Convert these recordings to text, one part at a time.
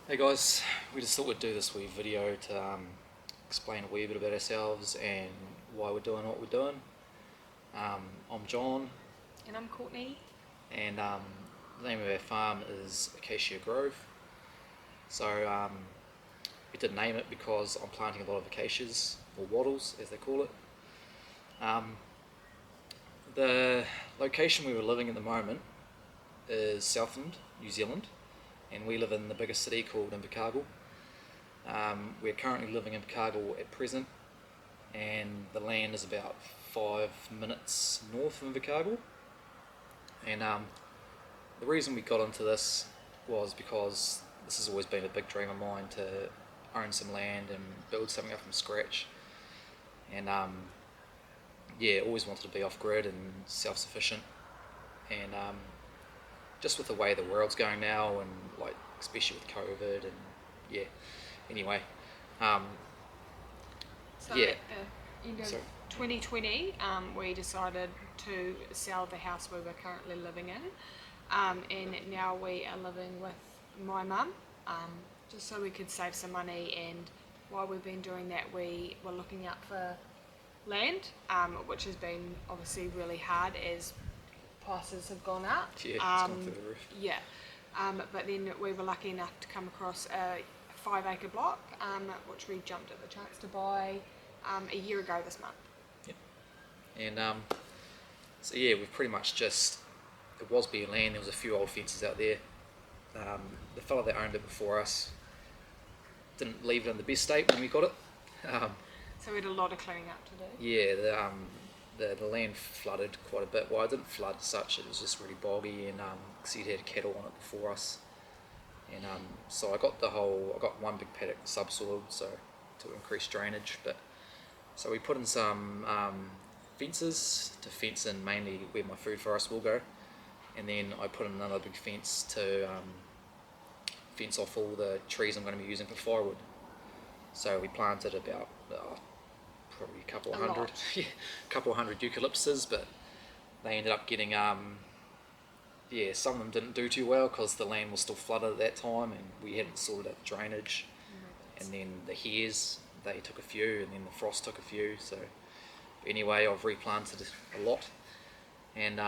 Hey guys, we just thought we'd do this wee video to explain a wee bit about ourselves and why we're doing what we're doing. I'm John, And I'm Courtney. and the name of our farm is Acacia Grove. So we did name it because I'm planting a lot of acacias, or wattles as they call it. The location we were living at the moment is Southland, New Zealand, and we live in the biggest city called Invercargill. We're currently living in Invercargill at present, and the land is about 5 minutes north of Invercargill. And the reason we got into this was because this has always been a big dream of mine, to own some land and build something up from scratch. And yeah, always wanted to be off grid and self-sufficient. And just with the way the world's going now, and like especially with COVID, and yeah. Anyway, So yeah. at the end of So 2020, we decided to sell the house we were currently living in, and now we are living with my mum, just so we could save some money. And while we've been doing that, we were looking out for land, which has been obviously really hard as prices have gone up. yeah, it's gone through the roof. Yeah, but then we were lucky enough to come across a 5 acre block, which we jumped at the chance to buy a year ago this month. Yep. And so yeah, we've pretty much just, it was bare land. There was a few old fences out there. The fella that owned it before us didn't leave it in the best state when we got it. So we had a lot of cleaning up to do. Yeah, the land flooded quite a bit. Well, it didn't flood as such, it was just really boggy, and cause he'd had cattle on it before us. And so I got one big paddock subsoiled, so to increase drainage. But so we put in some fences to fence in mainly where my food forest will go, and then I put in another big fence to fence off all the trees I'm going to be using for firewood. So we planted about probably a couple of hundred, yeah, couple of hundred eucalyptuses, but they ended up getting yeah, some of them didn't do too well because the land was still flooded at that time, and we hadn't sorted out the drainage. And then the hares, they took a few, and then the frost took a few. So anyway, I've replanted a lot, and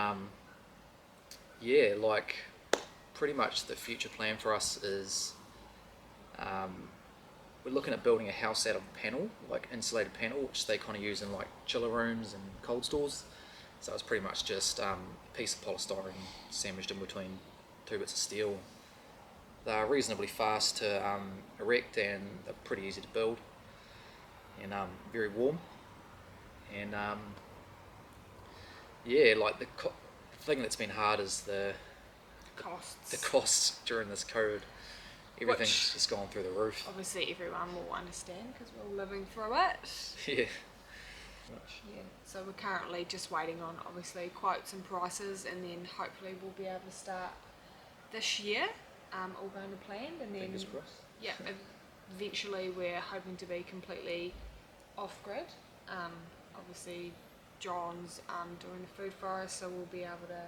yeah, like pretty much the future plan for us is we're looking at building a house out of panel, like insulated panel, which they kind of use in like chiller rooms and cold stores. So it's pretty much just a piece of polystyrene sandwiched in between two bits of steel. They're reasonably fast to erect, and they're pretty easy to build, and very warm. And yeah, like the thing that's been hard is the costs during this COVID. Everything's just gone through the roof. Obviously everyone will understand because we're all living through it. Yeah. Yeah, so we're currently just waiting on obviously quotes and prices, and then hopefully we'll be able to start this year, all going to plan, and then Fingers crossed. yeah, eventually we're hoping to be completely off grid. Obviously John's doing the food for us, so we'll be able to,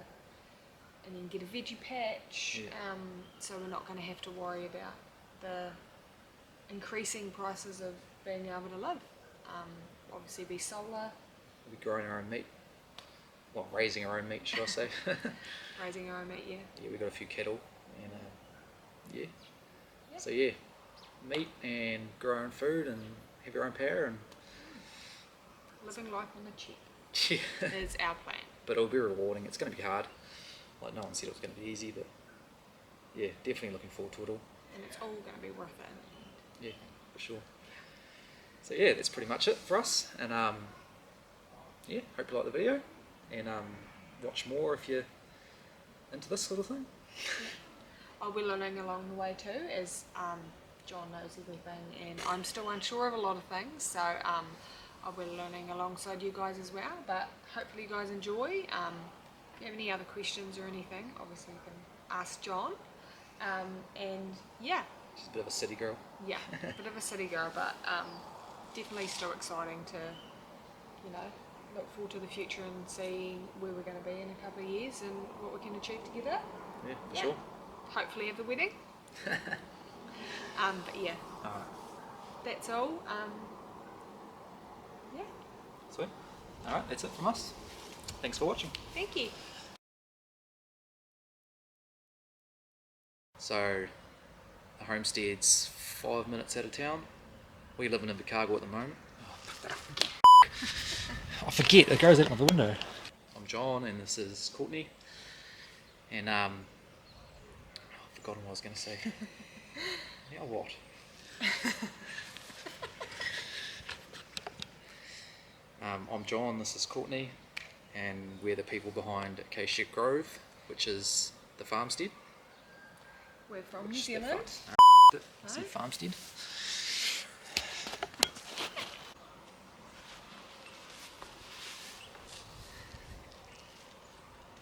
and then get a veggie patch, Yeah. so we're not going to have to worry about the increasing prices of being able to live. Obviously be solar. We'll be growing our own meat. Well, raising our own meat, should I say. Raising our own meat, yeah. Yeah, we've got a few cattle, and yeah. Yep. So yeah, meat and grow our own food and have your own power, and Living life on the cheap yeah. is our plan. But it'll be rewarding. It's going to be hard. Like, no one said it was going to be easy, but yeah, definitely looking forward to it all. And it's all going to be worth it. Yeah, for sure. So yeah, that's pretty much it for us. And yeah, hope you like the video, and watch more if you're into this sort of thing. I'll be learning along the way too, as John knows everything and I'm still unsure of a lot of things, so I'll be learning alongside you guys as well. But hopefully you guys enjoy. If you have any other questions or anything, obviously you can ask John. And yeah. She's a bit of a city girl. Yeah, a bit of a city girl, but definitely still exciting to, you know, look forward to the future and see where we're going to be in a couple of years and what we can achieve together. Yeah, for sure. Hopefully have the wedding. But yeah, Alright, that's all. Yeah, sweet. Alright, that's it from us. Thanks for watching. thank you. So, the homestead's 5 minutes out of town. We live in Invercargill at the moment. I forget, it goes out of the window. I'm John and this is Courtney. And I've forgotten what I was going to say. Now what? I'm John, this is Courtney, and we're the people behind Acacia Grove, which is the farmstead. We're from New Which the Zealand. It's the farmstead.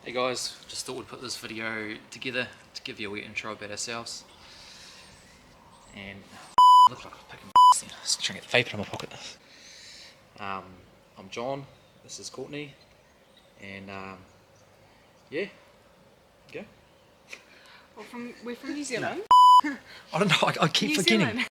Hey guys, just thought we'd put this video together to give you a wee intro about ourselves. And look like I'm picking then. Just trying to get the vape in my pocket. I'm John, this is Courtney, and yeah, go. We're from New Zealand. I don't know, I keep New forgetting. Zealand.